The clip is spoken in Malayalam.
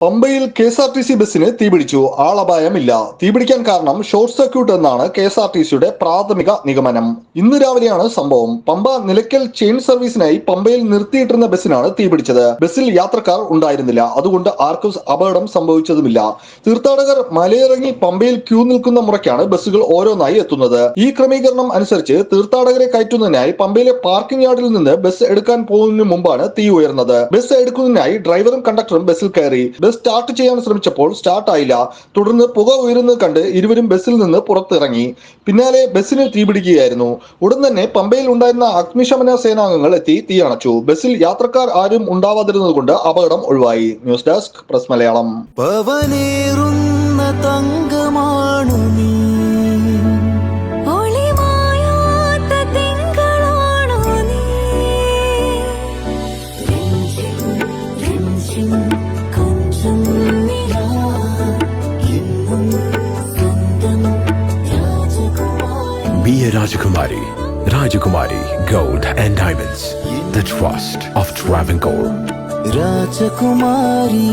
പമ്പയിൽ KSRTC ബസ്സിന് തീപിടിച്ചു. ആളപായമില്ല. തീപിടിക്കാൻ കാരണം ഷോർട്ട് സർക്യൂട്ട് എന്നാണ് KSRTCയുടെ പ്രാഥമിക നിഗമനം. ഇന്ന് രാവിലെയാണ് സംഭവം. പമ്പ നിലയ്ക്കൽ ചെയിൻ സർവീസിനായി പമ്പയിൽ നിർത്തിയിട്ടിരുന്ന ബസ്സിനാണ് തീപിടിച്ചത്. ബസ്സിൽ യാത്രക്കാർ ഉണ്ടായിരുന്നില്ല. അതുകൊണ്ട് ആർക്കും അപകടം സംഭവിച്ചതുമില്ല. തീർത്ഥാടകർ മലയിറങ്ങി പമ്പയിൽ ക്യൂ നിൽക്കുന്ന മുറയ്ക്കാണ് ബസ്സുകൾ ഓരോന്നായി എത്തുന്നത്. ഈ ക്രമീകരണം അനുസരിച്ച് തീർത്ഥാടകരെ കയറ്റുന്നതിനായി പമ്പയിലെ പാർക്കിംഗ് യാർഡിൽ നിന്ന് ബസ് എടുക്കാൻ പോകുന്നതിന് മുമ്പാണ് തീ ഉയർന്നത്. ബസ് എടുക്കുന്നതിനായി ഡ്രൈവറും കണ്ടക്ടറും ബസ്സിൽ കയറി. സ്റ്റാർട്ട് ചെയ്യാൻ ശ്രമിച്ചപ്പോൾ സ്റ്റാർട്ട് ആയില്ല. തുടർന്ന് പുക ഉയരുന്നത് കണ്ട് ഇരുവരും ബസ്സിൽ നിന്ന് പുറത്തിറങ്ങി. പിന്നാലെ ബസ്സിന് തീപിടിക്കുകയായിരുന്നു. ഉടൻ തന്നെ പമ്പയിൽ ഉണ്ടായിരുന്ന അഗ്നിശമന സേനാംഗങ്ങൾ എത്തി തീ അണച്ചു. ബസ്സിൽ യാത്രക്കാർ ആരും ഉണ്ടാവാതിരുന്നത് കൊണ്ട് അപകടം ഒഴിവായി. News desk press Malayalam. Be a Rajakumari. Rajakumari Gold and Diamonds. The trust of Travancore. Rajakumari.